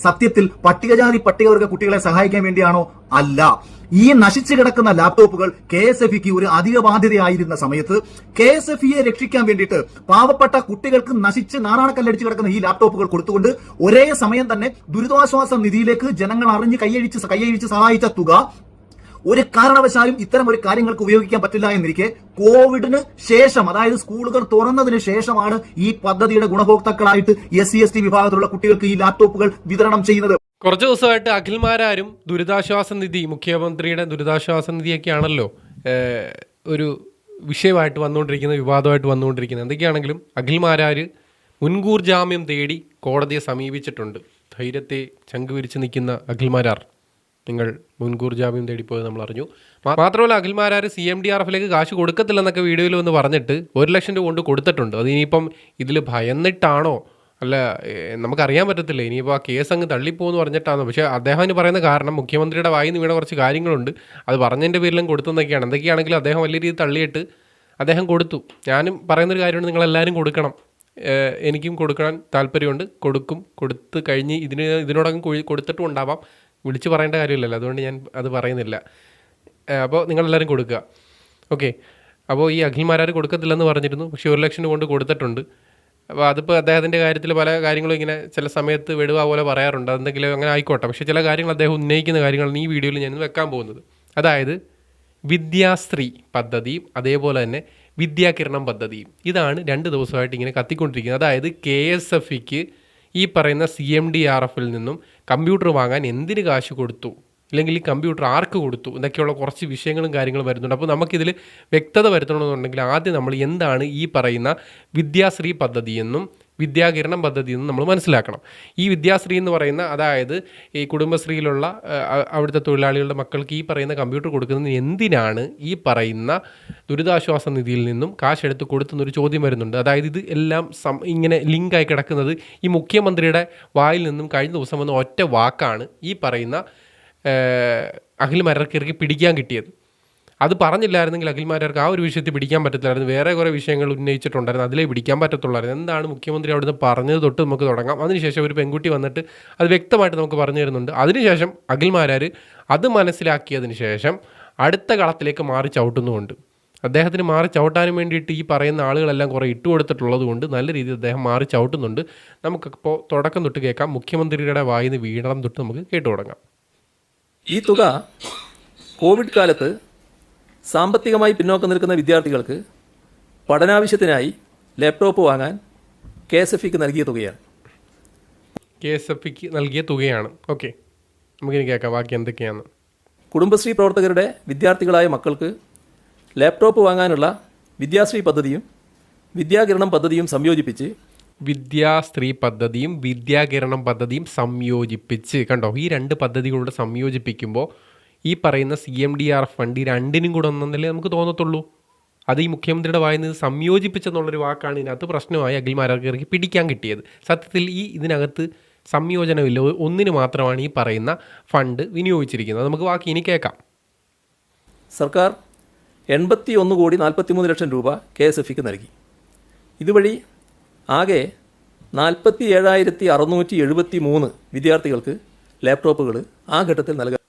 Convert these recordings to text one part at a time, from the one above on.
സത്യത്തിൽ പട്ടികജാതി പട്ടികവർഗ കുട്ടികളെ സഹായിക്കാൻ വേണ്ടിയാണോ? അല്ല. ഈ നശിച്ചു കിടക്കുന്ന ലാപ്ടോപ്പുകൾ KSFEക്ക് ഒരു അധിക ബാധ്യതയായിരുന്ന സമയത്ത് KSFEയെ രക്ഷിക്കാൻ വേണ്ടിയിട്ട് പാവപ്പെട്ട കുട്ടികൾക്ക് നശിച്ച് നാറാണക്കല്ലടിച്ച് കിടക്കുന്ന ഈ ലാപ്ടോപ്പുകൾ കൊടുത്തുകൊണ്ട് ഒരേ സമയം തന്നെ ദുരിതാശ്വാസ നിധിയിലേക്ക് ജനങ്ങൾ അറിഞ്ഞ് കൈയഴിച്ച് സഹായിച്ച തുക ഒരു കാരണവശാലും ഇത്തരം ഒരു കാര്യങ്ങൾക്ക് ഉപയോഗിക്കാൻ പറ്റില്ല എന്നിരിക്കെ കോവിഡിന് ശേഷം, അതായത് സ്കൂളുകൾ തുറന്നതിന് ശേഷമാണ് ഈ പദ്ധതിയുടെ ഗുണഭോക്താക്കളായിട്ട് SC/ST വിഭാഗത്തിലുള്ള കുട്ടികൾക്ക് ഈ ലാപ്ടോപ്പുകൾ വിതരണം ചെയ്യുന്നത്. കുറച്ച് ദിവസമായിട്ട് അഖിൽമാരാരും ദുരിതാശ്വാസ നിധി, മുഖ്യമന്ത്രിയുടെ ദുരിതാശ്വാസ നിധിയൊക്കെയാണല്ലോ ഒരു വിഷയമായിട്ട് വന്നുകൊണ്ടിരിക്കുന്നത്, വിവാദമായിട്ട് വന്നുകൊണ്ടിരിക്കുന്നത്. എന്തൊക്കെയാണെങ്കിലും അഖിൽമാരാര് മുൻകൂർ ജാമ്യം തേടി കോടതിയെ സമീപിച്ചിട്ടുണ്ട്. ധൈര്യത്തെ ചങ്കുവിരിച്ച് നിൽക്കുന്ന അഖിൽമാരാർ, നിങ്ങൾ മുൻകൂർ ജാമ്യം തേടിപ്പോയത് നമ്മൾ അറിഞ്ഞു. മാത്രമല്ല അഖിൽമാരാർ CMDRFിലേക്ക് കാശ് കൊടുക്കത്തില്ലെന്നൊക്കെ വീഡിയോയിൽ വന്ന് പറഞ്ഞിട്ട് 1 ലക്ഷം രൂപ കൊണ്ട് കൊടുത്തിട്ടുണ്ട്. അത് ഇനിയിപ്പം ഇതിൽ ഭയന്നിട്ടാണോ അല്ല നമുക്കറിയാൻ പറ്റത്തില്ല. ഇനിയിപ്പോൾ ആ കേസ് അങ്ങ് തള്ളിപ്പോന്ന് പറഞ്ഞിട്ടാണോ? പക്ഷേ അദ്ദേഹത്തിന് പറയുന്ന കാരണം മുഖ്യമന്ത്രിയുടെ വായിൽ നിന്ന് വീണ കുറച്ച് കാര്യങ്ങളുണ്ട്, അത് പറഞ്ഞതിൻ്റെ പേരിലും കൊടുത്തെന്നൊക്കെയാണ്. എന്തൊക്കെയാണെങ്കിലും അദ്ദേഹം വലിയ രീതിയിൽ തള്ളിയിട്ട് അദ്ദേഹം കൊടുത്തു. ഞാനും പറയുന്നൊരു കാര്യമുണ്ട്, നിങ്ങളെല്ലാവരും കൊടുക്കണം, എനിക്കും കൊടുക്കാൻ താല്പര്യമുണ്ട്, കൊടുക്കും. കൊടുത്ത് കഴിഞ്ഞ് ഇതിനോടകം കൊടുത്തിട്ടും ഉണ്ടാവാം, വിളിച്ച് പറയേണ്ട കാര്യമില്ലല്ലോ, അതുകൊണ്ട് ഞാൻ അത് പറയുന്നില്ല. അപ്പോൾ നിങ്ങളെല്ലാവരും കൊടുക്കുക. ഓക്കെ. അപ്പോൾ ഈ അഖിൽമാരാർ കൊടുക്കത്തില്ലെന്ന് പറഞ്ഞിരുന്നു, പക്ഷേ 1 ലക്ഷം കൊണ്ട് കൊടുത്തിട്ടുണ്ട്. അപ്പോൾ അതിപ്പോൾ അദ്ദേഹത്തിൻ്റെ കാര്യത്തിൽ പല കാര്യങ്ങളും ഇങ്ങനെ ചില സമയത്ത് വെടുവ പോലെ പറയാറുണ്ട്, എന്തെങ്കിലും അങ്ങനെ ആയിക്കോട്ടെ. പക്ഷേ ചില കാര്യങ്ങൾ അദ്ദേഹം ഉന്നയിക്കുന്ന കാര്യങ്ങളാണ് ഈ വീഡിയോയിൽ ഞാൻ വെക്കാൻ പോകുന്നത്. അതായത് വിദ്യാശ്രീ പദ്ധതിയും അതേപോലെ തന്നെ വിദ്യാകിരണം പദ്ധതിയും. ഇതാണ് 2 ദിവസമായിട്ട് ഇങ്ങനെ കത്തിക്കൊണ്ടിരിക്കുന്നത്. അതായത് KSFEക്ക് ഈ പറയുന്ന CMDRFിൽ നിന്നും കമ്പ്യൂട്ടർ വാങ്ങാൻ എന്തിന് കാശ് കൊടുത്തു, അല്ലെങ്കിൽ ഈ കമ്പ്യൂട്ടർ ആർക്ക് കൊടുത്തു എന്നൊക്കെയുള്ള കുറച്ച് വിഷയങ്ങളും കാര്യങ്ങളും വരുന്നുണ്ട്. അപ്പോൾ നമുക്കിതിൽ വ്യക്തത വരുത്തണമെന്നുണ്ടെങ്കിൽ ആദ്യം നമ്മൾ എന്താണ് ഈ പറയുന്ന വിദ്യാശ്രീ പദ്ധതിയെന്നും വിദ്യാകിരണം പദ്ധതിയെന്നും നമ്മൾ മനസ്സിലാക്കണം. ഈ വിദ്യാശ്രീ എന്ന് പറയുന്ന, അതായത് ഈ കുടുംബശ്രീയിലുള്ള അവിടുത്തെ തൊഴിലാളികളുടെ മക്കൾക്ക് ഈ പറയുന്ന കമ്പ്യൂട്ടർ കൊടുക്കുന്നത് എന്തിനാണ് ഈ പറയുന്ന ദുരിതാശ്വാസ നിധിയിൽ നിന്നും കാശെടുത്ത് കൊടുത്തെന്നൊരു ചോദ്യം വരുന്നുണ്ട്. അതായത് ഇത് എല്ലാം ഇങ്ങനെ ലിങ്കായി കിടക്കുന്നത് ഈ മുഖ്യമന്ത്രിയുടെ വായിൽ നിന്നും കഴിഞ്ഞ ദിവസം വന്ന ഒറ്റ വാക്കാണ് ഈ പറയുന്ന അഖിൽമാരാർക്ക് പിടിക്കാൻ കിട്ടിയത്. അത് പറഞ്ഞില്ലായിരുന്നെങ്കിൽ അഖിൽമാരാർക്ക് ആ ഒരു വിഷയത്തിൽ പിടിക്കാൻ പറ്റത്തില്ലായിരുന്നു. വേറെ കുറേ വിഷയങ്ങൾ ഉന്നയിച്ചിട്ടുണ്ടായിരുന്നു, അതിലേ പിടിക്കാൻ പറ്റത്തുള്ളായിരുന്നു. എന്താണ് മുഖ്യമന്ത്രി അവിടുന്ന് പറഞ്ഞത് തൊട്ട് നമുക്ക് തുടങ്ങാം. അതിനുശേഷം ഒരു പെൺകുട്ടി വന്നിട്ട് അത് വ്യക്തമായിട്ട് നമുക്ക് പറഞ്ഞു തരുന്നുണ്ട്. അതിനുശേഷം അഖിൽമാരാർ അത് മനസ്സിലാക്കിയതിന് ശേഷം അടുത്ത കളത്തിലേക്ക് മാറി ചവിട്ടുന്നുമുണ്ട്. അദ്ദേഹത്തിന് മാറി ചവിട്ടാനും വേണ്ടിയിട്ട് ഈ പറയുന്ന ആളുകളെല്ലാം കുറേ ഇട്ടുകൊടുത്തിട്ടുള്ളത് കൊണ്ട് നല്ല രീതിയിൽ അദ്ദേഹം മാറി ചവിട്ടുന്നുണ്ട്. നമുക്കിപ്പോൾ തുടക്കം തൊട്ട് കേൾക്കാം. മുഖ്യമന്ത്രിയുടെ വായിൽ നിന്ന് വീണണം തൊട്ട് നമുക്ക് കേട്ടു തുടങ്ങാം. ഈ തുക കോവിഡ് കാലത്ത് സാമ്പത്തികമായി പിന്നോക്കം നിൽക്കുന്ന വിദ്യാർത്ഥികൾക്ക് പഠനാവശ്യത്തിനായി ലാപ്ടോപ്പ് വാങ്ങാൻ KSFEക്ക് നൽകിയ തുകയാണ്. KSFEക്ക് നൽകിയ തുകയാണ്. ഓക്കെ, നമുക്കിനി കേൾക്കാം ബാക്കി എന്തൊക്കെയാണ്. കുടുംബശ്രീ പ്രവർത്തകരുടെ വിദ്യാർത്ഥികളായ മക്കൾക്ക് ലാപ്ടോപ്പ് വാങ്ങാനുള്ള വിദ്യാശ്രീ പദ്ധതിയും വിദ്യാകിരണം പദ്ധതിയും സംയോജിപ്പിച്ച് വിദ്യാശ്രീ പദ്ധതിയും വിദ്യാകിരണം പദ്ധതിയും സംയോജിപ്പിച്ച്, കണ്ടോ, ഈ 2 പദ്ധതികളോട് സംയോജിപ്പിക്കുമ്പോൾ ഈ പറയുന്ന CMDRF ഫണ്ട് ഈ 2നും കൂടെ ഒന്നല്ലേ നമുക്ക് തോന്നത്തുള്ളൂ. അത് ഈ മുഖ്യമന്ത്രിയുടെ വായിൽ നിന്ന് സംയോജിപ്പിച്ചെന്നുള്ളൊരു വാക്കാണ് ഇതിനകത്ത് പ്രശ്നമായി അഖിൽമാരാർക്ക് പിടിക്കാൻ കിട്ടിയത്. സത്യത്തിൽ ഇതിനകത്ത് സംയോജനമില്ല, ഒന്നിന് മാത്രമാണ് ഈ പറയുന്ന ഫണ്ട് വിനിയോഗിച്ചിരിക്കുന്നത്. നമുക്ക് ബാക്കി ഇനി കേൾക്കാം. സർക്കാർ 81,43 ലക്ഷം രൂപ KSFEക്ക് നൽകി. ഇതുവഴി ആകെ 47,673 വിദ്യാർത്ഥികൾക്ക് ലാപ്ടോപ്പുകൾ ആ ഘട്ടത്തിൽ നൽകാം.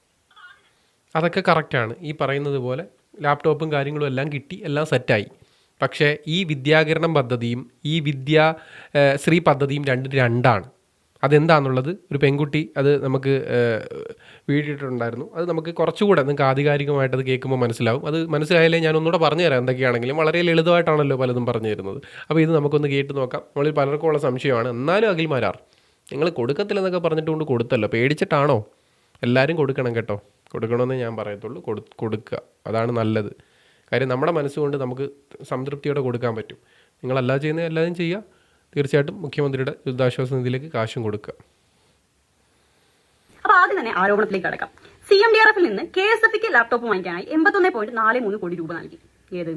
അതൊക്കെ കറക്റ്റാണ്. ഈ പറയുന്നത് പോലെ ലാപ്ടോപ്പും കാര്യങ്ങളും എല്ലാം കിട്ടി, എല്ലാം സെറ്റായി. പക്ഷേ ഈ വിദ്യാകിരണം പദ്ധതിയും ഈ വിദ്യാശ്രീ പദ്ധതിയും 2 അതെന്താണെന്നുള്ളത് ഒരു പെൺകുട്ടി അത് നമുക്ക് വീഡിയോയിട്ടുണ്ടായിരുന്നു. അത് നമുക്ക് കുറച്ചുകൂടെ നിങ്ങൾക്ക് ആധികാരികമായിട്ട് അത് കേൾക്കുമ്പോൾ മനസ്സിലാവും. അത് മനസ്സിലായാലേ ഞാൻ ഒന്നുകൂടെ പറഞ്ഞു തരാം. എന്തൊക്കെയാണെങ്കിലും വളരെ ലളിതമായിട്ടാണല്ലോ പലതും പറഞ്ഞു തരുന്നത്. അപ്പോൾ ഇത് നമുക്കൊന്ന് കേട്ട് നോക്കാം. നമ്മളിൽ പലർക്കും ഉള്ള സംശയമാണ്. എന്നാലും അഖിൽമാരാർ, നിങ്ങൾ കൊടുക്കത്തില്ലെന്നൊക്കെ പറഞ്ഞിട്ടുകൊണ്ട് കൊടുത്തല്ലോ, പേടിച്ചിട്ടാണോ? എല്ലാവരും കൊടുക്കണം കേട്ടോ, കൊടുക്കണമെന്ന് ഞാൻ പറയത്തുള്ളൂ. കൊടുക്കുക, അതാണ് നല്ലത്. കാര്യം നമ്മുടെ മനസ്സുകൊണ്ട് നമുക്ക് സംതൃപ്തിയോടെ കൊടുക്കാൻ പറ്റും. നിങ്ങളെല്ലാം ചെയ്യുന്നത് എല്ലാവരും ചെയ്യുക. തീർച്ചയായിട്ടും മുഖ്യമന്ത്രിയുടെ ദുരിതാശ്വാസ നിധിയിലേക്ക് കാശും കൊടുക്കുക. അപ്പോൾ ആദ്യം തന്നെ ആരോപണത്തിലേക്ക് കടക്കാം. CMDRFിൽ നിന്ന് KSFEക്ക് ലാപ്ടോപ്പ് വാങ്ങിക്കാനായി 81.43 കോടി രൂപ നൽകി. ഏത്?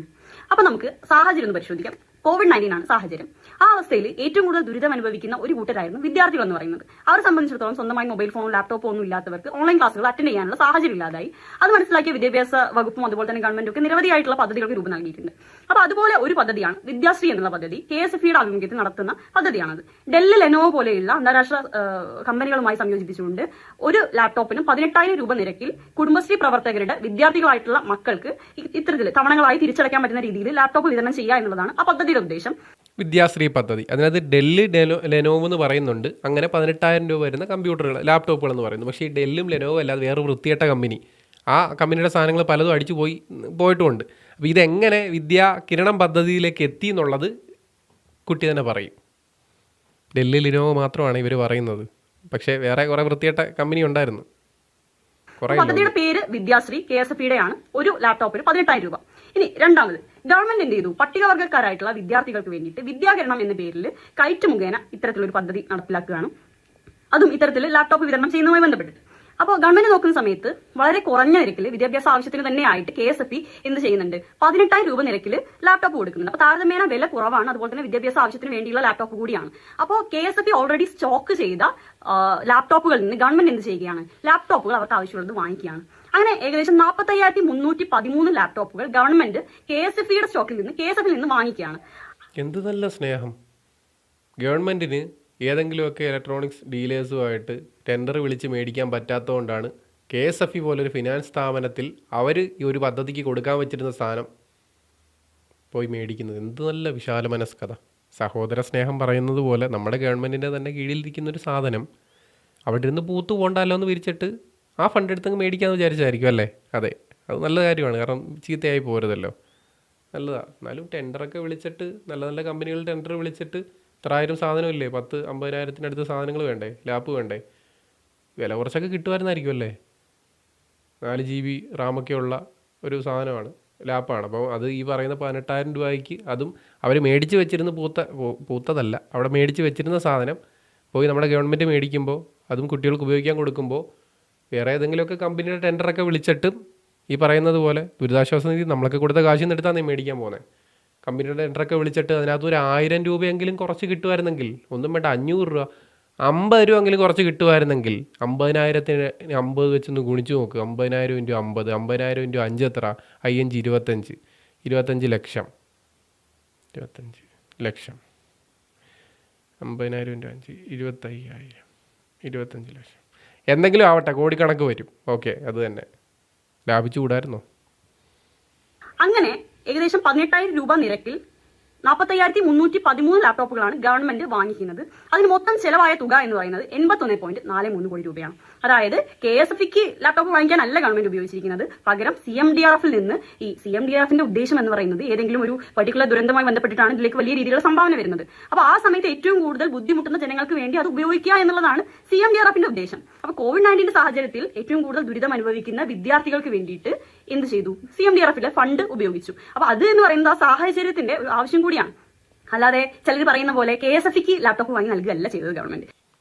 അപ്പോൾ നമുക്ക് സാഹചര്യം ഒന്ന് പരിശോധിക്കാം. COVID-19 ആണ് സാഹചര്യം. ആ അവസ്ഥയിൽ ഏറ്റവും കൂടുതൽ ദുരിതം അനുഭവിക്കുന്ന ഒരു കൂട്ടരായിരുന്നു വിദ്യാർത്ഥികൾ എന്ന് പറയുന്നത്. അവരെ സംബന്ധിച്ചിടത്തോളം സ്വന്തമായി മൊബൈൽ ഫോണോ ലാപ്ടോപ്പോ ഒന്നും ഇല്ലാത്തവർക്ക് ഓൺലൈൻ ക്ലാസുകൾ അറ്റൻഡ് ചെയ്യാനുള്ള സാഹചര്യം ഇല്ലാതായി. അത് മനസ്സിലാക്കിയ വിദ്യാഭ്യാസ വകുപ്പും അതുപോലെ തന്നെ ഗവൺമെന്റും ഒക്കെ നിരവധിയായിട്ടുള്ള പദ്ധതികൾക്ക് രൂപം നൽകിയിട്ടുണ്ട്. അപ്പോൾ അതുപോലെ ഒരു പദ്ധതിയാണ് വിദ്യാശ്രീ എന്നുള്ള പദ്ധതി. KSFEയുടെ ആഭിമുഖ്യത്തിൽ നടത്തുന്ന പദ്ധതിയാണത്. ഡെൽ, ലെനോവോ പോലെയുള്ള അന്താരാഷ്ട്ര കമ്പനികളുമായി സംയോജിപ്പിച്ചുകൊണ്ട് ഒരു ലാപ്ടോപ്പിനും 18,000 രൂപ നിരക്കിൽ കുടുംബശ്രീ പ്രവർത്തകരുടെ വിദ്യാർത്ഥികളായിട്ടുള്ള മക്കൾക്ക് ഇത്തരത്തിൽ തവണകളായി തിരിച്ചടയ്ക്കാൻ പറ്റുന്ന രീതിയിൽ ലാപ്ടോപ്പ് വിതരണം ചെയ്യുക എന്നുള്ളതാണ് ആ പദ്ധതിയുടെ ഉദ്ദേശം. വിദ്യാശ്രീ പദ്ധതി, അതിനകത്ത് ഡെല്ല്, ലെനോവോ എന്ന് പറയുന്നുണ്ട്. അങ്ങനെ 18,000 രൂപ വരുന്ന കമ്പ്യൂട്ടറുകൾ, ലാപ്ടോപ്പുകൾ എന്ന് പറയുന്നു. പക്ഷേ ഈ ഡെല്ലും ലെനോവോ അല്ലാതെ വേറെ വൃത്തികെട്ട കമ്പനി, ആ കമ്പനിയുടെ സാധനങ്ങൾ പലതും അടിച്ചു പോയിട്ടുമുണ്ട്. അപ്പോൾ ഇതെങ്ങനെ കിരണം പദ്ധതിയിലേക്ക് എത്തി എന്നുള്ളത് കുട്ടി തന്നെ പറയും. ഡെല്ല്, ലെനോവോ മാത്രമാണ് ഇവർ പറയുന്നത്. പക്ഷേ വേറെ കുറേ വൃത്തികെട്ട കമ്പനി ഉണ്ടായിരുന്നു. പദ്ധതിയുടെ പേര് വിദ്യാശ്രീ, KSFEയുടെ ആണ്. ഒരു ലാപ്ടോപ്പിന് 18,000 രൂപ. ഇനി രണ്ടാമത് ഗവൺമെന്റ് എന്ത് ചെയ്തു? പട്ടികവർഗ്ഗക്കാരായിട്ടുള്ള വിദ്യാർത്ഥികൾക്ക് വേണ്ടിയിട്ട് വിദ്യാകിരണം എന്ന പേരിൽ കൈറ്റ് മുഖേന ഇത്തരത്തിലൊരു പദ്ധതി നടപ്പിലാക്കുകയാണ്. അതും ഇത്തരത്തിൽ ലാപ്ടോപ്പ് വിതരണം ചെയ്യുന്നതുമായി ബന്ധപ്പെട്ടിട്ട്. അപ്പോൾ ഗവൺമെന്റ് നോക്കുന്ന സമയത്ത് വളരെ കുറഞ്ഞ നിരക്കിൽ വിദ്യാഭ്യാസ ആവശ്യത്തിന് തന്നെ ആയിട്ട് KSFE എന്ത് ചെയ്യുന്നുണ്ട്? 18,000 രൂപ നിരക്കിൽ ലാപ്ടോപ്പ് കൊടുക്കുന്നുണ്ട്. അപ്പോൾ താരതമ്യേന വില കുറവാണ്. അതുപോലെ തന്നെ വിദ്യാഭ്യാസ ആവശ്യത്തിന് വേണ്ടിയുള്ള ലാപ്ടോപ്പ് കൂടിയാണ്. അപ്പോൾ KSFE ഓൾറെഡി സ്റ്റോക്ക് ചെയ്ത ലാപ്ടോപ്പുകളിൽ നിന്ന് ഗവൺമെന്റ് എന്ത് ചെയ്യുകയാണ്? ലാപ്ടോപ്പുകൾ അവർക്ക് ആവശ്യമുള്ളത് വാങ്ങിക്കുകയാണ്. അങ്ങനെ ഏകദേശം 45,313 ലാപ്ടോപ്പുകൾ ഗവൺമെന്റ് KSFEയുടെ സ്റ്റോക്കിൽ നിന്ന് KSFEയിൽ നിന്ന് വാങ്ങിക്കുകയാണ്. എന്ത് നല്ല സ്നേഹം! ഗവൺമെന്റിന് ഏതെങ്കിലുമൊക്കെ ഇലക്ട്രോണിക്സ് ഡീലേഴ്സുമായിട്ട് ടെൻഡർ വിളിച്ച് മേടിക്കാൻ പറ്റാത്തതുകൊണ്ടാണ് KSFE പോലൊരു ഫിനാൻസ് സ്ഥാപനത്തിൽ അവർ ഈ ഒരു പദ്ധതിക്ക് കൊടുക്കാൻ വെച്ചിരുന്ന സാധനം പോയി മേടിക്കുന്നത്. എന്ത് നല്ല വിശാല മനസ്കഥ! സഹോദര സ്നേഹം പറയുന്നത് പോലെ നമ്മുടെ ഗവൺമെൻറ്റിൻ്റെ തന്നെ കീഴിലിരിക്കുന്നൊരു സാധനം അവിടെ ഇരുന്ന് പൂത്തു പോകണ്ടല്ലോ എന്ന് വിരിച്ചിട്ട് ആ ഫണ്ട് എടുത്തങ്ങ് മേടിക്കാമെന്ന് വിചാരിച്ചായിരിക്കും അല്ലേ? അതെ, അത് നല്ല കാര്യമാണ്. കാരണം ചീത്തയായി പോരുതല്ലോ, നല്ലതാണ്. എന്നാലും ടെൻഡറൊക്കെ വിളിച്ചിട്ട് നല്ല നല്ല കമ്പനികൾ ടെൻഡർ വിളിച്ചിട്ട് 1,000 സാധനമില്ലേ, 10,000-50,000 സാധനങ്ങൾ വേണ്ടേ, ലാപ്പ് വേണ്ടേ? വില കുറച്ചൊക്കെ കിട്ടുമായിരുന്നായിരിക്കും അല്ലേ? 4 GB റാമൊക്കെ ഉള്ള ഒരു സാധനമാണ്, ലാപ്പാണ്. അപ്പോൾ അത് ഈ പറയുന്ന 18,000 രൂപയ്ക്ക് അതും അവർ മേടിച്ച് വെച്ചിരുന്ന പൂത്തതല്ല, അവിടെ മേടിച്ച് വെച്ചിരുന്ന സാധനം പോയി നമ്മുടെ ഗവൺമെൻറ് മേടിക്കുമ്പോൾ അതും കുട്ടികൾക്ക് ഉപയോഗിക്കാൻ കൊടുക്കുമ്പോൾ വേറെ ഏതെങ്കിലുമൊക്കെ കമ്പനിയുടെ ടെൻഡറൊക്കെ വിളിച്ചിട്ടും ഈ പറയുന്നത് പോലെ ദുരിതാശ്വാസ നിധി നമ്മളൊക്കെ കൊടുത്ത കാശിൽ നിന്ന് എടുത്താണ് മേടിക്കാൻ പോകുന്നത്. കമ്പനിയുടെ ടെൻഡറൊക്കെ വിളിച്ചിട്ട് അതിനകത്ത് ഒരു 1,000 രൂപയെങ്കിലും കുറച്ച് കിട്ടുമായിരുന്നെങ്കിൽ, ഒന്നും വേണ്ട 500 രൂപ, 50 രൂപയെങ്കിലും കുറച്ച് കിട്ടുമായിരുന്നെങ്കിൽ, 50,000-ന് 50 വെച്ചൊന്ന് ഗുണിച്ച് നോക്ക്. 50,000 × 50, 50,000 × 5 എത്ര? 5 × 25, 25 ലക്ഷം. 25 ലക്ഷം, 50,000 × 5, 25,000, 25 ലക്ഷം. എന്തെങ്കിലും ആവട്ടെ, കോടിക്കണക്ക് വരും. ഓക്കെ, അത് തന്നെ ലാഭിച്ചു കൂടായിരുന്നോ? അങ്ങനെ ഏകദേശം 18,000 രൂപ നിരക്കിൽ 45,313 ലാപ്ടോപ്പുകളാണ് ഗവൺമെന്റ് വാങ്ങിക്കുന്നത്. അതിന് മൊത്തം ചെലവായ തുക എന്ന് പറയുന്നത് 81.43 കോടി രൂപയാണ്. അതായത് KSFEക്ക് ലാപ്ടോപ്പ് വാങ്ങിക്കാനല്ല ഗവൺമെന്റ് ഉപയോഗിച്ചിരിക്കുന്നത്, പകരം CMDRFൽ നിന്ന്. ഈ CMDRFന്റെ ഉദ്ദേശം എന്ന് പറയുന്നത് ഏതെങ്കിലും ഒരു പർട്ടിക്കുലർ ദുരന്തമായി ബന്ധപ്പെട്ടിട്ടാണ് ഇതിലേക്ക് വലിയ രീതിയിലുള്ള സംഭാവന വരുന്നത്. അപ്പോൾ ആ സമയത്ത് ഏറ്റവും കൂടുതൽ ബുദ്ധിമുട്ടുന്ന ജനങ്ങൾക്ക് വേണ്ടി അത് ഉപയോഗിക്കുക എന്നുള്ളതാണ് CMDRFന്റെ ഉദ്ദേശം. അപ്പോൾ COVID-19 സാഹചര്യത്തിൽ ഏറ്റവും കൂടുതൽ ദുരിതം അനുഭവിക്കുന്ന വിദ്യാർത്ഥികൾക്ക് വേണ്ടിയിട്ട് എന്ത് ചെയ്തു? CMDRFലെ ഫണ്ട് ഉപയോഗിച്ചു. അപ്പോൾ അത് എന്ന് പറയുന്നത് ആ സാഹചര്യത്തിന്റെ ഒരു ആവശ്യം കൂടിയാണ്. അല്ലാതെ ചിലർ പറയുന്ന പോലെ KSFEക്ക് ലാപ്ടോപ്പ് വാങ്ങി നൽകുകയല്ല ചെയ്തത് ഗവൺമെന്റ്.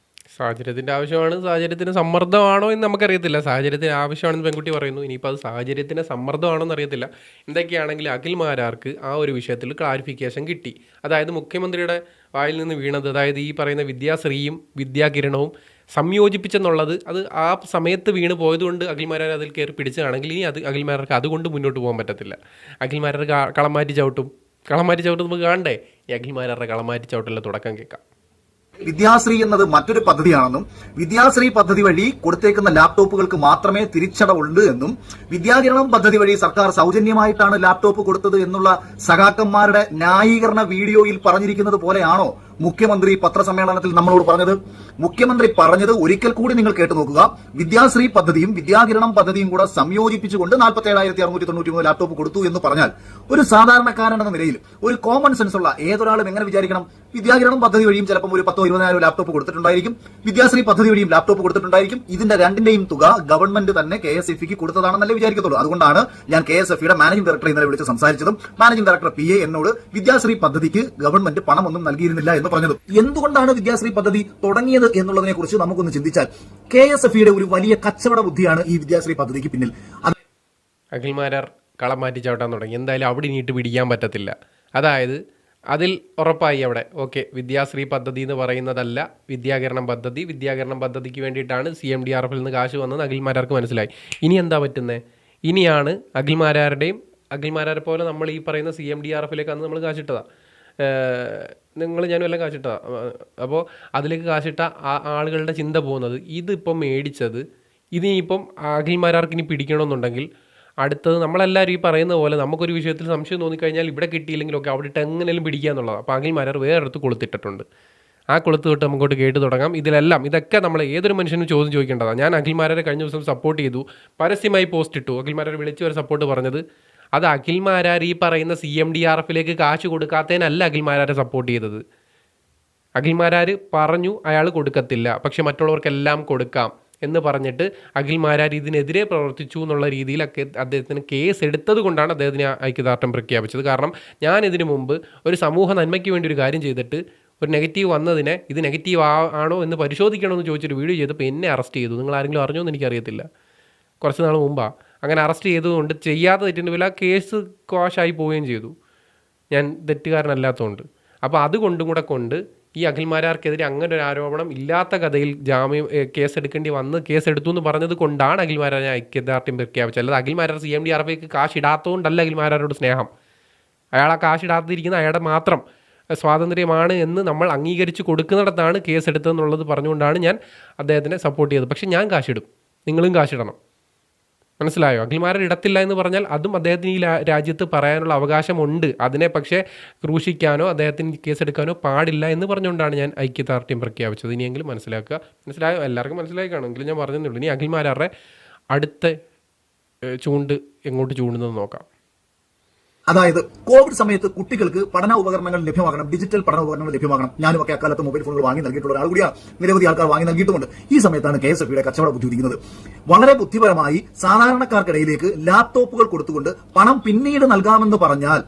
സാഹചര്യത്തിൻ്റെ ആവശ്യമാണ്, സാഹചര്യത്തിന് സമ്മർദ്ദമാണോ എന്ന് നമുക്കറിയത്തില്ല. സാഹചര്യത്തിന് ആവശ്യമാണെന്ന് പെൺകുട്ടി പറയുന്നു. ഇനിയിപ്പോൾ അത് സാഹചര്യത്തിന് സമ്മർദ്ദമാണോ എന്നറിയത്തില്ല. എന്തൊക്കെയാണെങ്കിലും അഖിൽ മാരാർക്ക് ആ ഒരു വിഷയത്തിൽ ക്ലാരിഫിക്കേഷൻ കിട്ടി. അതായത് മുഖ്യമന്ത്രിയുടെ വായിൽ നിന്ന് വീണത്, അതായത് ഈ പറയുന്ന വിദ്യാശ്രീയും വിദ്യാകിരണവും സംയോജിപ്പിച്ചെന്നുള്ളത്, അത് ആ സമയത്ത് വീണ് പോയതുകൊണ്ട് അഖിൽമാരാർ അതിൽ കയറി പിടിച്ചതാണെങ്കിൽ ഇനി അത് അഖിൽമാരാർക്ക് അതുകൊണ്ട് മുന്നോട്ട് പോകാൻ പറ്റത്തില്ല. അഖിൽമാരാർ കളമാറ്റി ചവിട്ടും നമുക്ക് കാണണ്ടേ? ഈ അഖിൽമാരാരുടെ കളമാറ്റി ചവിട്ടലിൻ്റെ തുടക്കം കേൾക്കാം. വിദ്യാശ്രീ എന്നത് മറ്റൊരു പദ്ധതിയാണെന്നും വിദ്യാശ്രീ പദ്ധതി വഴി കൊടുത്തേക്കുന്ന ലാപ്ടോപ്പുകൾക്ക് മാത്രമേ തിരിച്ചടവുള്ളൂ എന്നും വിദ്യാകിരണം പദ്ധതി വഴി സർക്കാർ സൗജന്യമായിട്ടാണ് ലാപ്ടോപ്പ് കൊടുത്തത് എന്നുള്ള സഖാക്കന്മാരുടെ ന്യായീകരണ വീഡിയോയിൽ പറഞ്ഞിരിക്കുന്നത് പോലെയാണോ മുഖ്യമന്ത്രി പത്രസമ്മേളനത്തിൽ നമ്മളോട് പറഞ്ഞത്? മുഖ്യമന്ത്രി പറഞ്ഞത് ഒരിക്കൽ കൂടി നിങ്ങൾ കേട്ടു നോക്കുക. വിദ്യാശ്രീ പദ്ധതിയും വിദ്യാകിരണം പദ്ധതിയും കൂടെ സംയോജിപ്പിച്ചുകൊണ്ട് 47,693 ലാപ്ടോപ്പ് കൊടുത്തു എന്ന് പറഞ്ഞാൽ ഒരു സാധാരണക്കാരനെന്ന നിലയിൽ ഒരു കോമൺ സെൻസ് ഉള്ള ഏതൊരാളും എങ്ങനെ വിചാരിക്കണം? വിദ്യാകിരണം പദ്ധതി വഴിയും ചിലപ്പോൾ ഒരു 10,000-20,000 ലാപ്ടോപ്പ് കൊടുത്തിട്ടുണ്ടായിരിക്കും, വിദ്യാശ്രീ പദ്ധതി വഴിയും ലാപ്ടോപ്പ് കൊടുത്തിട്ടുണ്ടായിരിക്കും. ഇതിന്റെ രണ്ടിന്റെയും തുക ഗവൺമെന്റ് തന്നെ KSFEക്ക് കൊടുത്തതാണെന്നല്ലേ വിചാരിക്കത്തുള്ളൂ. അതുകൊണ്ടാണ് ഞാൻ KSFEയുടെ മാനേജിംഗ് ഡയറക്ടറെ ഇന്നലെ വിളിച്ച് സംസാരിച്ചതും മാനേജിംഗ് ഡയറക്ടർ PA എന്നോട് വിദ്യാശ്രീ പദ്ധതിക്ക് ഗവൺമെന്റ് പണമൊന്നും നൽകിയിരുന്നില്ല എന്ന് പറഞ്ഞത്. എന്തുകൊണ്ടാണ് വിദ്യാശ്രീ പദ്ധതി തുടങ്ങിയത് എന്നുള്ളതിനെ കുറിച്ച് നമുക്കൊന്ന് ചിന്തിച്ചാൽ KSFEയുടെ ഒരു വലിയ കച്ചവട ബുദ്ധിയാണ് ഈ വിദ്യാശ്രീ പദ്ധതിക്ക് പിന്നിൽ. അഖിൽമാരാർ കളം മാറ്റി ചവിട്ടാൻ തുടങ്ങി. എന്തായാലും അവിടെ നീട്ട് പിടിക്കാൻ പറ്റത്തില്ല. അതായത് അതിൽ ഉറപ്പായി അവിടെ ഓക്കെ വിദ്യാശ്രീ പദ്ധതി എന്ന് പറയുന്നതല്ല വിദ്യാകരണം പദ്ധതി. വിദ്യാകരണം പദ്ധതിക്ക് വേണ്ടിയിട്ടാണ് CMDRF നിന്ന് കാശ് വന്നത് അഖിൽമാരാർക്ക് മനസ്സിലായി. ഇനി എന്താ പറ്റുന്നത്? ഇനിയാണ് അഖിൽമാരാരെ പോലെ നമ്മൾ ഈ പറയുന്ന CMDRFിലേക്ക് അന്ന് നമ്മൾ കാശിട്ടതാണ്, ഞാനും എല്ലാം കാശിട്ടതാണ്. അപ്പോൾ അതിലേക്ക് കാശിട്ട ആളുകളുടെ ചിന്ത പോകുന്നത് ഇതിപ്പം മേടിച്ചത് ഇതിനിപ്പം അഖിൽമാരാർക്ക് ഇനി പിടിക്കണമെന്നുണ്ടെങ്കിൽ അടുത്തത് നമ്മളെല്ലാവരും ഈ പറയുന്ന പോലെ നമുക്കൊരു വിഷയത്തിൽ സംശയം തോന്നിക്കഴിഞ്ഞാൽ ഇവിടെ കിട്ടിയില്ലെങ്കിലൊക്കെ അവിടെ ഇട്ട് എങ്ങനെയും പിടിക്കുക എന്നുള്ളതാണ്. അപ്പോൾ അഖിൽമാരാർ വേറെടുത്ത് കൊളുത്തിട്ടിട്ടുണ്ട്. ആ കൊളുത്ത് തൊട്ട് നമുക്കോട്ട് കേട്ട് തുടങ്ങാം. ഇതൊക്കെ നമ്മൾ ഏതൊരു മനുഷ്യനും ചോദ്യം ചോദിക്കേണ്ടതാണ്. ഞാൻ അഖിൽമാരാരെ കഴിഞ്ഞ ദിവസം സപ്പോർട്ട് ചെയ്തു, പരസ്യമായി പോസ്റ്റ് ഇട്ടു. അഖിൽമാരാരെ വിളിച്ച് ഒരു സപ്പോർട്ട് പറഞ്ഞത് അത് അഖിൽമാരാർ ഈ പറയുന്ന CMDRFിലേക്ക് കാശ് കൊടുക്കാത്തതിനല്ല അഖിൽമാരാരെ സപ്പോർട്ട് ചെയ്തത്. അഖിൽമാരാർ പറഞ്ഞു അയാൾ കൊടുക്കത്തില്ല, പക്ഷെ മറ്റുള്ളവർക്കെല്ലാം കൊടുക്കാം എന്ന് പറഞ്ഞിട്ട് അഖിൽമാരാർ ഇതിനെതിരെ പ്രവർത്തിച്ചു എന്നുള്ള രീതിയിലൊക്കെ അദ്ദേഹത്തിന് കേസ് എടുത്തത് കൊണ്ടാണ് അദ്ദേഹത്തിന് ഐക്യദാർഢ്യം പ്രഖ്യാപിച്ചത്. കാരണം ഞാൻ ഇതിനു മുമ്പ് ഒരു സമൂഹ നന്മയ്ക്ക് വേണ്ടി ഒരു കാര്യം ചെയ്തിട്ട് ഒരു നെഗറ്റീവ് വന്നതിനെ ഇത് നെഗറ്റീവ് ആണോ എന്ന് പരിശോധിക്കണമെന്ന് ചോദിച്ചൊരു വീഡിയോ ചെയ്തപ്പോൾ എന്നെ അറസ്റ്റ് ചെയ്തു. നിങ്ങൾ ആരെങ്കിലും അറിഞ്ഞോ എന്ന് എനിക്കറിയത്തില്ല. കുറച്ച് നാൾ മുമ്പാണ് അങ്ങനെ അറസ്റ്റ് ചെയ്തതുകൊണ്ട് ചെയ്യാതെ തെറ്റിൻ്റെ വില കേസ് ക്വാഷായി പോവുകയും ചെയ്തു, ഞാൻ തെറ്റുകാരനല്ലാത്തതുകൊണ്ട്. അപ്പോൾ അതുകൊണ്ടും കൂടെ കൊണ്ട് ഈ അഖിൽമാരാർക്കെതിരെ അങ്ങനെ ഒരു ആരോപണം ഇല്ലാത്ത കഥയിൽ കേസെടുക്കേണ്ടി വന്ന് കേസെടുത്തു എന്ന് പറഞ്ഞത് കൊണ്ടാണ് അഖിൽമാരാരെ ഐക്യദാർഢ്യം പ്രഖ്യാപിച്ചത്. അല്ലാതെ അഖിൽമാരാർ CMDRFിലേക്ക് കാശ് ഇടാത്തതുകൊണ്ടല്ല അഖിൽമാരാരോട് സ്നേഹം. അയാൾ ആ കാശ് ഇടാതിരിക്കുന്ന അയാളുടെ മാത്രം സ്വാതന്ത്ര്യമാണ് എന്ന് നമ്മൾ അംഗീകരിച്ച് കൊടുക്കുന്നിടത്താണ് കേസെടുത്തതെന്നുള്ളത് പറഞ്ഞുകൊണ്ടാണ് ഞാൻ അദ്ദേഹത്തിനെ സപ്പോർട്ട് ചെയ്തത്. പക്ഷേ ഞാൻ കാശിടും, നിങ്ങളും കാശിടണം. മനസ്സിലായോ? അഖിൽമാരാർ ഇടത്തില്ല എന്ന് പറഞ്ഞാൽ അതും അദ്ദേഹത്തിന് ഈ രാജ്യത്ത് പറയാനുള്ള അവകാശമുണ്ട്. അതിനെ പക്ഷേ ക്രൂശിക്കാനോ അദ്ദേഹത്തിന് കേസെടുക്കാനോ പാടില്ല എന്ന് പറഞ്ഞുകൊണ്ടാണ് ഞാൻ ഐക്യദാർഢ്യം പ്രഖ്യാപിച്ചത്. ഇനിയെങ്കിലും മനസ്സിലായോ? എല്ലാവർക്കും മനസ്സിലായി കാണുമെങ്കിലും ഞാൻ പറഞ്ഞതേ ഉള്ളൂ. ഇനി അഖിൽമാരാരുടെ അടുത്ത ചൂണ്ട് എങ്ങോട്ട് ചൂണ്ടുന്നത് നോക്കാം. അതായത് കോവിഡ് സമയത്ത് കുട്ടികൾക്ക് പഠന ഉപകരണങ്ങൾ ലഭ്യമാകണം, ഡിജിറ്റൽ പഠന ഉപകരണങ്ങൾ ലഭ്യമാകണം. ഞാനും ഒക്കെ അക്കാലത്ത് മൊബൈൽ ഫോണുകൾ വാങ്ങി നൽകിയിട്ടുള്ള ഒരാൾ കൂടിയാണ്. നിരവധി ആൾക്കാർ വാങ്ങി നൽകിയിട്ടുമുണ്ട്. ഈ സമയത്താണ് KSFയുടെ കച്ചവട ബുദ്ധി ഉദിക്കുന്നത്. വളരെ ബുദ്ധിപരമായി സാധാരണക്കാർക്കിടയിലേക്ക് ലാപ്ടോപ്പുകൾ കൊടുത്തുകൊണ്ട് പണം പിന്നീട് നൽകാമെന്ന് പറഞ്ഞാൽ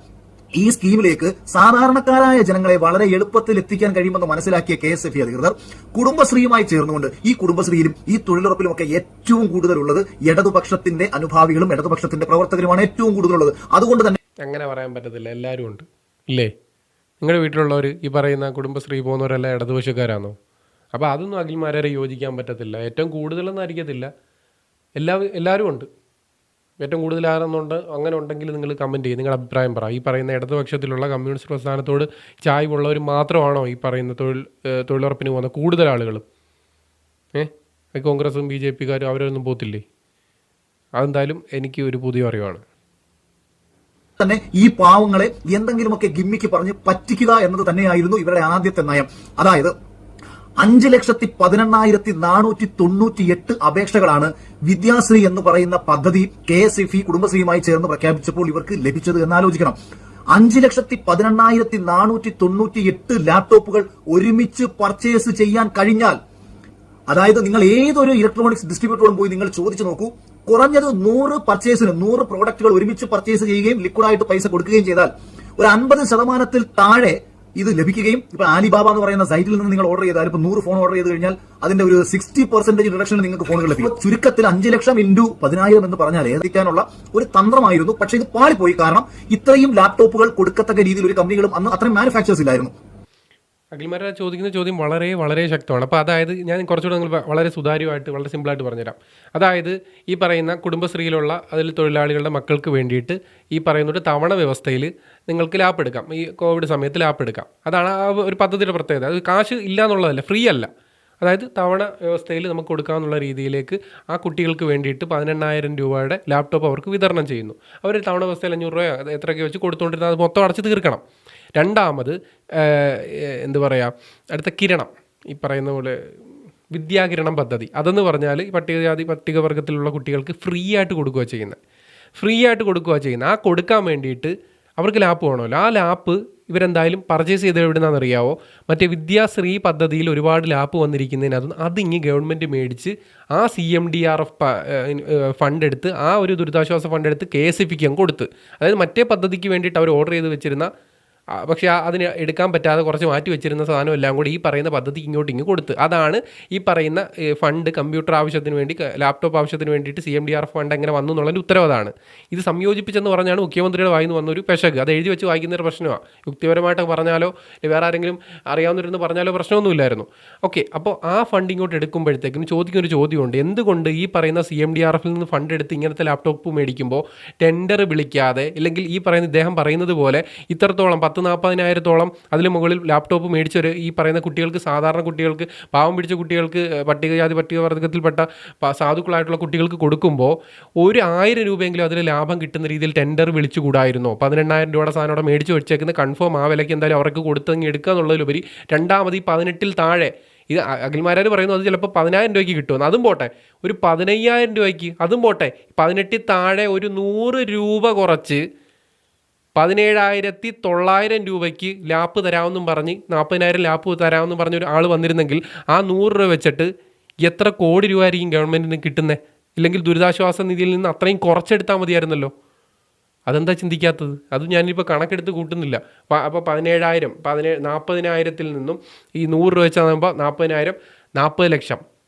ഈ സ്കീമിലേക്ക് സാധാരണക്കാരായ ജനങ്ങളെ വളരെ എളുപ്പത്തിൽ എത്തിക്കാൻ കഴിയുമെന്ന് മനസ്സിലാക്കിയ KSF അധികൃതർ കുടുംബശ്രീയുമായി ചേർന്നുകൊണ്ട് ഈ കുടുംബശ്രീയിലും ഈ തൊഴിലുറപ്പിലും ഒക്കെ ഏറ്റവും കൂടുതലുള്ളത് ഇടതുപക്ഷത്തിന്റെ അനുഭാവികളും ഇടതുപക്ഷത്തിന്റെ പ്രവർത്തകരുമാണ് ഏറ്റവും കൂടുതലുള്ളത്. അതുകൊണ്ട് തന്നെ അങ്ങനെ പറയാൻ പറ്റത്തില്ല, എല്ലാവരും ഉണ്ട് ഇല്ലേ? നിങ്ങളുടെ വീട്ടിലുള്ളവർ ഈ പറയുന്ന കുടുംബശ്രീ പോകുന്നവരെല്ലാം ഇടതുപക്ഷക്കാരാണോ? അപ്പോൾ അതൊന്നും അഖിൽമാരാരെ യോജിക്കാൻ പറ്റത്തില്ല. ഏറ്റവും കൂടുതലൊന്നും ആയിരിക്കത്തില്ല, എല്ലാവരും ഉണ്ട്. ഏറ്റവും കൂടുതലാണെന്നുണ്ട്. അങ്ങനെ ഉണ്ടെങ്കിൽ നിങ്ങൾ കമൻറ്റ് ചെയ്യും, നിങ്ങളുടെ അഭിപ്രായം പറ. ഈ പറയുന്ന ഇടതുപക്ഷത്തിലുള്ള കമ്മ്യൂണിസ്റ്റ് പ്രസ്ഥാനത്തോട് ചായ്വുള്ളവർ മാത്രമാണോ ഈ പറയുന്ന തൊഴിലുറപ്പിന് പോകുന്ന കൂടുതൽ ആളുകളും? കോൺഗ്രസും BJPക്കാരും അവരൊന്നും പോത്തില്ലേ? അതെന്തായാലും എനിക്ക് ഒരു പുതിയ അറിവാണ്. തന്നെ ഈ പാവങ്ങളെ എന്തെങ്കിലുമൊക്കെ ഗിമ്മിക്ക് പറഞ്ഞ് പറ്റിക്കുക എന്നത് തന്നെയായിരുന്നു ഇവരുടെ ആദ്യത്തെ നയം. അതായത് 5,18,498 അപേക്ഷകളാണ് വിദ്യാശ്രീ എന്ന് പറയുന്ന പദ്ധതി KSF കുടുംബശ്രീയുമായി ചേർന്ന് പ്രഖ്യാപിച്ചപ്പോൾ ഇവർക്ക് ലഭിച്ചത് എന്നാലോചിക്കണം. 5,18,498 ലാപ്ടോപ്പുകൾ ഒരുമിച്ച് പർച്ചേസ് ചെയ്യാൻ കഴിഞ്ഞാൽ, അതായത് നിങ്ങൾ ഏതൊരു ഇലക്ട്രോണിക്സ് ഡിസ്ട്രിബ്യൂട്ടറോടും പോയി നിങ്ങൾ ചോദിച്ചു നോക്കൂ, കുറഞ്ഞത് 100 പർച്ചേസിന് 100 പ്രോഡക്റ്റുകൾ ഒരുമിച്ച് പർച്ചേസ് ചെയ്യുകയും ലിക്വിഡായിട്ട് പൈസ കൊടുക്കുകയും ചെയ്താൽ ഒരു 50% താഴെ ഇത് ലഭിക്കുകയും, ഇപ്പൊ ആലിബാബ എന്ന് പറയുന്ന സൈറ്റിൽ നിന്ന് നിങ്ങൾ ഓർഡർ ചെയ്താൽ ഇപ്പൊ 100 ഫോൺ ഓർഡർ ചെയ്ത് കഴിഞ്ഞാൽ അതിന്റെ ഒരു 60% റിഡക്ഷൻ നിങ്ങൾക്ക് ഫോണുകൾ ലഭിക്കും. ചുരുക്കത്തിൽ 5 ലക്ഷം × 10,000 എന്ന് പറഞ്ഞാൽ ഏതിക്കാനുള്ള ഒരു തന്ത്രമായിരുന്നു. പക്ഷെ ഇത് പാളിപ്പോയി. കാരണം ഇത്രയും ലാപ്ടോപ്പുകൾ കൊടുക്കത്തക്ക രീതിയിൽ ഒരു കമ്പനികളും അന്ന് അത്രയും മാനുഫാക്ചേഴ്സ് ഇല്ലായിരുന്നു. അഖിൽമാരാർ ചോദിക്കുന്ന ചോദ്യം വളരെ വളരെ ശക്തമാണ്. അപ്പോൾ അതായത് ഞാൻ കുറച്ചുകൂടെ നിങ്ങൾ വളരെ സുതാര്യമായിട്ട് വളരെ സിമ്പിളായിട്ട് പറഞ്ഞുതരാം. അതായത് ഈ പറയുന്ന കുടുംബശ്രീയിലുള്ള അതിൽ തൊഴിലാളികളുടെ മക്കൾക്ക് വേണ്ടിയിട്ട് ഈ പറയുന്നൊരു തവണ വ്യവസ്ഥയിൽ നിങ്ങൾക്ക് ലാപ്പ് എടുക്കാം. ഈ കോവിഡ് സമയത്ത് ലാപ്പ് എടുക്കാം. അതാണ് ആ ഒരു പദ്ധതിയുടെ പ്രത്യേകത. അത് കാശ് ഇല്ല എന്നുള്ളതല്ല, ഫ്രീ അല്ല. അതായത് തവണ വ്യവസ്ഥയിൽ നമുക്ക് കൊടുക്കാമെന്നുള്ള രീതിയിലേക്ക് ആ കുട്ടികൾക്ക് വേണ്ടിയിട്ട് 18,000 രൂപയുടെ ലാപ്ടോപ്പ് അവർക്ക് വിതരണം ചെയ്യുന്നു. അവർ തവണ വ്യവസ്ഥയിൽ 500 രൂപ എത്രയൊക്കെ വെച്ച് കൊടുത്തുകൊണ്ടിരുന്നത് അത് മൊത്തം അടച്ച് തീർക്കണം. രണ്ടാമത് എന്ത് പറയുക, അടുത്ത കിരണം, ഈ പറയുന്ന പോലെ വിദ്യാകിരണം പദ്ധതി, അതെന്ന് പറഞ്ഞാൽ ഈ പട്ടികജാതി പട്ടികവർഗത്തിലുള്ള കുട്ടികൾക്ക് ഫ്രീ ആയിട്ട് കൊടുക്കുക ചെയ്യുന്നത്. ആ കൊടുക്കാൻ വേണ്ടിയിട്ട് അവർക്ക് ലാപ്പ് വേണമല്ലോ. ആ ലാപ്പ് ഇവരെന്തായാലും പർച്ചേസ് ചെയ്ത് എവിടുന്നാണെന്നറിയാവോ? മറ്റേ വിദ്യാശ്രീ പദ്ധതിയിൽ ഒരുപാട് ലാപ്പ് വന്നിരിക്കുന്നതിനകത്ത് അതിങ്ങ് ഗവൺമെൻറ് മേടിച്ച് ആ CMDRF ഫണ്ട് എടുത്ത്, ആ ഒരു ദുരിതാശ്വാസ ഫണ്ട് എടുത്ത് KSFക്ക് കൊടുത്ത്, അതായത് മറ്റേ പദ്ധതിക്ക് വേണ്ടിയിട്ട് അവർ ഓർഡർ ചെയ്ത് വെച്ചിരുന്ന പക്ഷേ അതിന് എടുക്കാൻ പറ്റാതെ കുറച്ച് മാറ്റി വെച്ചിരുന്ന സാധനം എല്ലാം കൂടി ഈ പറയുന്ന പദ്ധതിക്ക് ഇങ്ങോട്ട് കൊടുത്ത്. അതാണ് ഈ പറയുന്ന ഫണ്ട് കമ്പ്യൂട്ടർ ആവശ്യത്തിന് വേണ്ടി, ലാപ്ടോപ്പ് ആവശ്യത്തിന് വേണ്ടിയിട്ട് CMDRF ഫണ്ട് എങ്ങനെ വന്നു എന്നുള്ളതിൻ്റെ ഉത്തരവാദമാണ്. ഇത് സംയോജിപ്പിച്ചെന്ന് പറഞ്ഞാണ് മുഖ്യമന്ത്രിയുടെ വായിന്ന് വന്നൊരു പെശക്. അത് എഴുതി വെച്ച് വായിക്കുന്നൊരു പ്രശ്നമാണ്. യുക്തിപരമായിട്ട് പറഞ്ഞാലോ വേറെ ആരെങ്കിലും അറിയാവുന്നവരെന്ന് പറഞ്ഞാലോ പ്രശ്നമൊന്നുമില്ലായിരുന്നു. ഓക്കെ, അപ്പോൾ ആ ഫണ്ട് ഇങ്ങോട്ട് എടുക്കുമ്പോഴത്തേക്കും ചോദിക്കുന്നൊരു ചോദ്യമുണ്ട്. എന്തുകൊണ്ട് ഈ പറയുന്ന CMDRFിൽ നിന്ന് ഫണ്ട് എടുത്ത് ഇങ്ങനത്തെ ലാപ്ടോപ്പ് മേടിക്കുമ്പോൾ ടെൻഡർ വിളിക്കാതെ, ഇല്ലെങ്കിൽ ഈ പറയുന്ന ഇദ്ദേഹം പറയുന്നത് പോലെ ഇത്രത്തോളം 10-40,000-ഓളം അതിൽ മുകളിൽ ലാപ്ടോപ്പ് മേടിച്ചൊരു ഈ പറയുന്ന കുട്ടികൾക്ക്, സാധാരണ കുട്ടികൾക്ക്, പാവം പിടിച്ച കുട്ടികൾക്ക്, പട്ടികജാതി പട്ടികവർഗത്തിൽപ്പെട്ട സാധുക്കളായിട്ടുള്ള കുട്ടികൾക്ക് കൊടുക്കുമ്പോൾ 1,000 രൂപയെങ്കിലും അതിൽ ലാഭം കിട്ടുന്ന രീതിയിൽ ടെൻഡർ വിളിച്ചുകൂടായിരുന്നോ? 18,000 രൂപയുടെ സാധനം അവിടെ മേടിച്ച് വെച്ചേക്കുന്ന കൺഫേം ആ വിലയ്ക്ക് എന്തായാലും അവർക്ക് കൊടുത്തങ്ങ് എടുക്കുക എന്നുള്ളതിലുപരി രണ്ടാമത് ഈ 18-ൽ താഴെ ഇത് അഖിൽമാരാർ പറയുന്നു അത് ചിലപ്പോൾ 10,000 രൂപയ്ക്ക് കിട്ടുമെന്ന്. അതും പോട്ടെ, ഒരു 15,000 രൂപയ്ക്ക്, അതും പോട്ടെ, 18-ൽ താഴെ ഒരു 100 രൂപ കുറച്ച് 17,900 രൂപയ്ക്ക് ലാപ്പ് തരാമെന്നും പറഞ്ഞ് 40,000 ലാപ്പ് തരാമെന്നും പറഞ്ഞ ഒരു ആൾ വന്നിരുന്നെങ്കിൽ ആ 100 രൂപ വെച്ചിട്ട് എത്ര കോടി രൂപ ആയിരിക്കും ഗവൺമെൻറ്റിന് കിട്ടുന്നത്? ഇല്ലെങ്കിൽ ദുരിതാശ്വാസ നിധിയിൽ നിന്ന് അത്രയും കുറച്ചെടുത്താൽ മതിയായിരുന്നല്ലോ. അതെന്താ ചിന്തിക്കാത്തത്? അത് ഞാനിപ്പോൾ കണക്കെടുത്ത് കൂട്ടുന്നില്ല. അപ്പോൾ 17,000 40,000-ൽ നിന്നും ഈ 100 രൂപ വെച്ചാകുമ്പോൾ 40,000 40 ലക്ഷം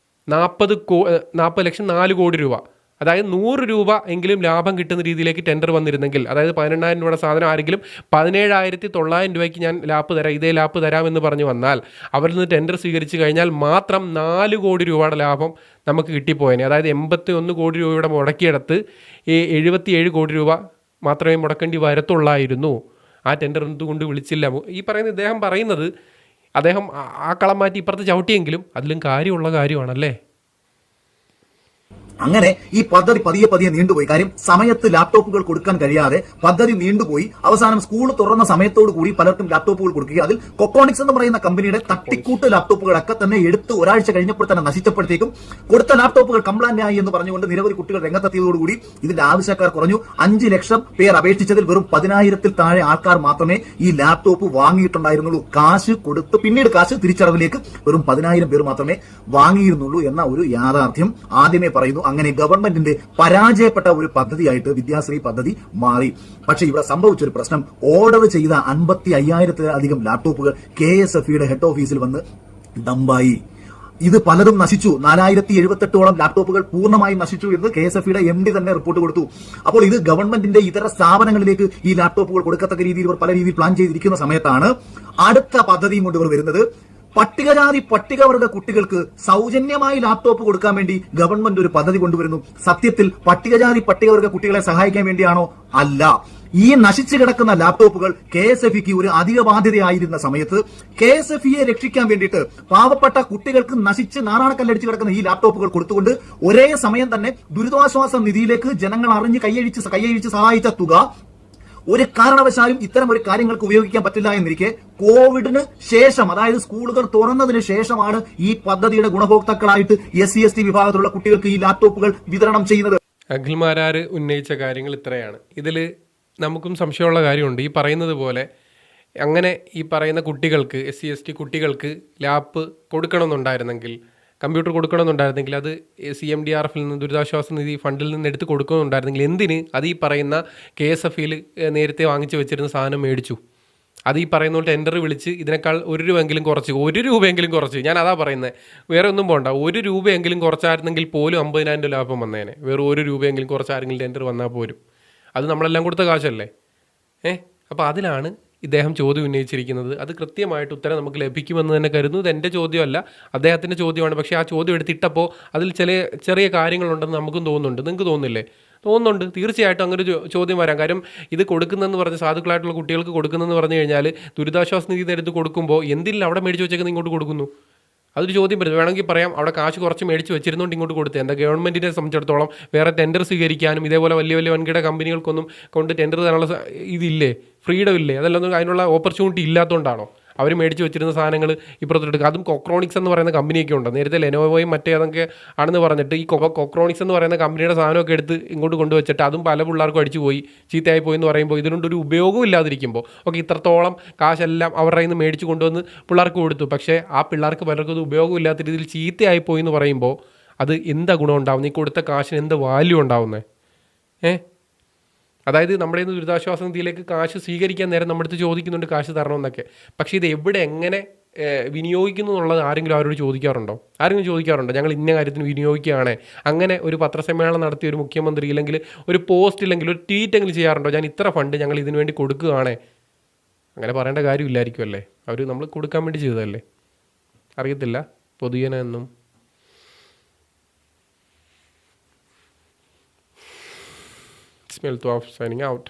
40 ലക്ഷം 4 കോടി രൂപ. അതായത് 100 രൂപ എങ്കിലും ലാഭം കിട്ടുന്ന രീതിയിലേക്ക് ടെൻഡർ വന്നിരുന്നെങ്കിൽ, അതായത് 18,000 രൂപയുടെ സാധനം ആരെങ്കിലും 17,900 രൂപയ്ക്ക് ഞാൻ ലാപ്പ് തരാം, ഇതേ ലാപ്പ് തരാമെന്ന് പറഞ്ഞു വന്നാൽ അവരിൽ നിന്ന് ടെൻഡർ സ്വീകരിച്ചു കഴിഞ്ഞാൽ മാത്രം 4 കോടി രൂപയുടെ ലാഭം നമുക്ക് കിട്ടിപ്പോയേനെ. അതായത് 81 കോടി രൂപയുടെ മുടക്കിയെടുത്ത് 77 കോടി രൂപ മാത്രമേ മുടക്കേണ്ടി വരത്തുള്ളായിരുന്നു. ആ ടെൻഡർ എന്തുകൊണ്ട് വിളിച്ചില്ല? ഈ പറയുന്ന ഇദ്ദേഹം പറയുന്നത് അദ്ദേഹം ആ കളം മാറ്റി ഇപ്പുറത്ത് ചവിട്ടിയെങ്കിലും അതിലും കാര്യമുള്ള കാര്യമാണല്ലേ. അങ്ങനെ ഈ പദ്ധതി പതിയെ നീണ്ടുപോയി. കാര്യം സമയത്ത് ലാപ്ടോപ്പുകൾ കൊടുക്കാൻ കഴിയാതെ പദ്ധതി നീണ്ടുപോയി. അവസാനം സ്കൂൾ തുറന്ന സമയത്തോടു കൂടി പലർക്കും ലാപ്ടോപ്പുകൾ കൊടുക്കുക. അതിൽ കൊക്കോണിക്സ് എന്ന് പറയുന്ന കമ്പനിയുടെ തട്ടിക്കൂട്ട് ലാപ്ടോപ്പുകളൊക്കെ തന്നെ എടുത്ത് ഒരാഴ്ച കഴിഞ്ഞപ്പോൾ തന്നെ നശിച്ചപ്പോഴത്തേക്കും കൊടുത്ത ലാപ്ടോപ്പുകൾ കംപ്ലൈന്റ് ആയി എന്ന് പറഞ്ഞുകൊണ്ട് നിരവധി കുട്ടികൾ രംഗത്തെത്തിയതോടുകൂടി ഇതിന്റെ ആവശ്യക്കാർ കുറഞ്ഞു. 5 ലക്ഷം പേർ അപേക്ഷിച്ചതിൽ വെറും 10,000-ൽ താഴെ ആൾക്കാർ മാത്രമേ ഈ ലാപ്ടോപ്പ് വാങ്ങിയിട്ടുണ്ടായിരുന്നുള്ളൂ. കാശ് കൊടുത്ത് പിന്നീട് കാശ് തിരിച്ചടവിലേക്ക് വെറും 10,000 പേർ മാത്രമേ വാങ്ങിയിരുന്നുള്ളൂ എന്ന ഒരു യാഥാർത്ഥ്യം ആദ്യമേ പറയുന്നു. അങ്ങനെ ഗവൺമെന്റിന്റെ പരാജയപ്പെട്ട ഒരു പദ്ധതിയായിട്ട് വിദ്യാശ്രീ പദ്ധതി മാറി. പക്ഷേ ഇവിടെ സംഭവിച്ചൊരു പ്രശ്നം, ഓർഡർ ചെയ്ത 55,000-ലധികം ലാപ്ടോപ്പുകൾ KSFEയുടെ ഹെഡ് ഓഫീസിൽ വന്ന് ഡംപായി. ഇത് പലതും നശിച്ചു. 4,078-ഓളം ലാപ്ടോപ്പുകൾ പൂർണ്ണമായും നശിച്ചു എന്ന് KSFEയുടെ MD തന്നെ റിപ്പോർട്ട് കൊടുത്തു. അപ്പോൾ ഇത് ഗവൺമെന്റിന്റെ ഇതര സ്ഥാപനങ്ങളിലേക്ക് ഈ ലാപ്ടോപ്പുകൾ കൊടുക്കത്തക്ക രീതിയിൽ ഇവർ പല രീതിയിൽ പ്ലാൻ ചെയ്തിരിക്കുന്ന സമയത്താണ് അടുത്ത പദ്ധതിയും കൊണ്ട് ഇവർ വരുന്നത്. പട്ടികജാതി പട്ടികവർഗ കുട്ടികൾക്ക് സൗജന്യമായി ലാപ്ടോപ്പ് കൊടുക്കാൻ വേണ്ടി ഗവൺമെന്റ് ഒരു പദ്ധതി കൊണ്ടുവരുന്നു. സത്യത്തിൽ പട്ടികജാതി പട്ടികവർഗ കുട്ടികളെ സഹായിക്കാൻ വേണ്ടിയാണോ? അല്ല. ഈ നശിച്ചു കിടക്കുന്ന ലാപ്ടോപ്പുകൾ KSFEക്ക് ഒരു അധിക ബാധ്യതയായിരുന്ന സമയത്ത് KSFEയെ രക്ഷിക്കാൻ വേണ്ടിയിട്ട് പാവപ്പെട്ട കുട്ടികൾക്ക് നശിച്ച് നാറാണക്കല്ലടിച്ച് കിടക്കുന്ന ഈ ലാപ്ടോപ്പുകൾ കൊടുത്തുകൊണ്ട് ഒരേ സമയം തന്നെ ദുരിതാശ്വാസ നിധിയിലേക്ക് ജനങ്ങൾ അറിഞ്ഞ് കൈയഴിച്ച് സഹായിച്ച തുക ഒരു കാരണവശാലും ഇത്തരം ഒരു കാര്യങ്ങൾക്ക് ഉപയോഗിക്കാൻ പറ്റില്ല എന്നിരിക്കെ കോവിഡിന് ശേഷം, അതായത് സ്കൂളുകൾ തുറന്നതിന് ശേഷമാണ് ഈ പദ്ധതിയുടെ ഗുണഭോക്താക്കളായിട്ട് SC/ST വിഭാഗത്തിലുള്ള കുട്ടികൾക്ക് ഈ ലാപ്ടോപ്പുകൾ വിതരണം ചെയ്യുന്നത്. അഖിൽമാരാർ ഉന്നയിച്ച കാര്യങ്ങൾ ഇത്രയാണ്. ഇതിൽ നമുക്കും സംശയമുള്ള കാര്യമുണ്ട്. ഈ പറയുന്നത് പോലെ അങ്ങനെ ഈ പറയുന്ന കുട്ടികൾക്ക്, SC/ST കുട്ടികൾക്ക് ലാപ്പ് കൊടുക്കണമെന്നുണ്ടായിരുന്നെങ്കിൽ, കമ്പ്യൂട്ടർ കൊടുക്കണമെന്നുണ്ടായിരുന്നെങ്കിൽ അത് CMDRFിൽ നിന്ന്, ദുരിതാശ്വാസ നിധി ഫണ്ടിൽ നിന്ന് എടുത്ത് കൊടുക്കണമെന്നുണ്ടായിരുന്നെങ്കിൽ എന്തിന് അത് ഈ പറയുന്ന KSFEയിൽ നേരത്തെ വാങ്ങിച്ചു വെച്ചിരുന്ന സാധനം മേടിച്ചു? അത് ഈ പറയുന്ന പോലെ ടെൻഡർ വിളിച്ച് ഇതിനേക്കാൾ 1 രൂപയെങ്കിലും കുറച്ച്, ഞാൻ അതാ പറയുന്നത്, വേറെ ഒന്നും പോകണ്ട, 1 രൂപയെങ്കിലും കുറച്ചായിരുന്നെങ്കിൽ പോലും 50,000 ലാഭം വന്നേനെ. വേറെ 1 രൂപയെങ്കിലും കുറച്ചാരെങ്കിലും ടെൻഡർ വന്നാൽ പോരും. അത് നമ്മളെല്ലാം കൊടുത്ത കാശല്ലേ. അപ്പോൾ അതിലാണ് ഇദ്ദേഹം ചോദ്യം ഉന്നയിച്ചിരിക്കുന്നത്. അത് കൃത്യമായിട്ട് ഉത്തരം നമുക്ക് ലഭിക്കുമെന്ന് തന്നെ കരുതുന്നു. ഇത് എൻ്റെ ചോദ്യമല്ല, അദ്ദേഹത്തിൻ്റെ ചോദ്യമാണ്. പക്ഷേ ആ ചോദ്യം എടുത്തിട്ടപ്പോൾ അതിൽ ചെറിയ കാര്യങ്ങളുണ്ടെന്ന് നമുക്കും തോന്നുന്നുണ്ട്. നിങ്ങൾക്ക് തോന്നുന്നില്ലേ? തോന്നുന്നുണ്ട്. തീർച്ചയായിട്ടും അങ്ങനെ ഒരു ചോദ്യം വരാം. കാര്യം ഇത് കൊടുക്കുന്നതെന്ന് പറഞ്ഞ്, സാധുക്കളായിട്ടുള്ള കുട്ടികൾക്ക് കൊടുക്കുന്നതെന്ന് പറഞ്ഞു കഴിഞ്ഞാൽ ദുരിതാശ്വാസ നിധി എടുത്ത് കൊടുക്കുമ്പോൾ എന്തില്ല അവിടെ മേടിച്ച് വെച്ചേക്കുന്നത് ഇങ്ങോട്ട് കൊടുക്കുന്നു? അതൊരു ചോദ്യം വരുന്നത്. വേണമെങ്കിൽ പറയാം അവിടെ കാശ് കുറച്ച് മേടിച്ച് വെച്ചിരുന്നുകൊണ്ട് ഇങ്ങോട്ട് കൊടുത്തത്. എന്താ ഗവൺമെൻറ്റിനെ സംബന്ധിച്ചിടത്തോളം വേറെ ടെൻഡർ സ്വീകരിക്കാനും ഇതേപോലെ വലിയ വൻകിട കമ്പനികൾക്കൊന്നും കൊണ്ട് ടെൻഡർ തരാനുള്ള ഇതില്ലേ, ഫ്രീഡം ഇല്ലേ? അതെല്ലാം അതിനുള്ള ഓപ്പർച്യൂണിറ്റി ഇല്ലാത്തതുകൊണ്ടാണോ അവർ മേടിച്ച് വെച്ചിരുന്ന സാധനങ്ങൾ ഇപ്പുറത്തെടുക്കുക? അതും കൊക്രോണിക്സ് എന്ന് പറയുന്ന കമ്പനിയൊക്കെ ഉണ്ട്. നേരത്തെ ലെനോവോയും മറ്റേതൊക്കെ ആണെന്ന് പറഞ്ഞിട്ട് ഈ കൊക്രോണിക്സ് എന്ന് പറയുന്ന കമ്പനിയുടെ സാധനമൊക്കെ എടുത്ത് ഇങ്ങോട്ട് കൊണ്ടുവച്ചിട്ട് അതും പല പിള്ളേർക്കും അടിച്ചു പോയി, ചീത്തയായി പോയി എന്ന് പറയുമ്പോൾ ഇതിനൊണ്ടൊരു ഉപയോഗവും ഇല്ലാതിരിക്കുമ്പോൾ ഓക്കെ, ഇത്രത്തോളം കാശെല്ലാം അവരുടെ കയ്യിൽ നിന്ന് മേടിച്ച് കൊണ്ടുവന്ന് പിള്ളേർക്ക് കൊടുത്തു. പക്ഷേ ആ പിള്ളേർക്ക് പലർക്കും ഇത് ഉപയോഗം ഇല്ലാത്ത രീതിയിൽ ചീത്തയായി പോയി എന്ന് പറയുമ്പോൾ അത് എന്താ ഗുണം ഉണ്ടാവുന്നത്? ഈ കൊടുത്ത കാശിന് എന്ത് വാല്യൂ ഉണ്ടാവുന്നത്? അതായത് നമ്മുടെ ഇന്ന് ദുരിതാശ്വാസ നിധിയിലേക്ക് കാശ് സ്വീകരിക്കാൻ നേരം നമ്മുടെ അടുത്ത് ചോദിക്കുന്നുണ്ട് കാശ് തരണമെന്നൊക്കെ. പക്ഷേ ഇത് എവിടെ എങ്ങനെ വിനിയോഗിക്കുന്നു എന്നുള്ളത് ആരെങ്കിലും അവരോട് ചോദിക്കാറുണ്ടോ? ആരെങ്കിലും ചോദിക്കാറുണ്ടോ ഞങ്ങൾ ഇന്ന കാര്യത്തിന് വിനിയോഗിക്കുകയാണേ? അങ്ങനെ ഒരു പത്രസമ്മേളനം നടത്തിയ ഒരു മുഖ്യമന്ത്രി ഇല്ലെങ്കിൽ ഒരു പോസ്റ്റ് ഇല്ലെങ്കിൽ ഒരു ട്വീറ്റ് എങ്കിലും ചെയ്യാറുണ്ടോ? ഞാൻ ഇത്ര ഫണ്ട് ഞങ്ങൾ ഇതിനു വേണ്ടി കൊടുക്കുകയാണേ? അങ്ങനെ പറയേണ്ട കാര്യമില്ലായിരിക്കും അല്ലേ? അവർ നമ്മൾ കൊടുക്കാൻ വേണ്ടി ചെയ്തതല്ലേ? അറിയത്തില്ല പൊതുജന എന്നും. Smell to off signing out.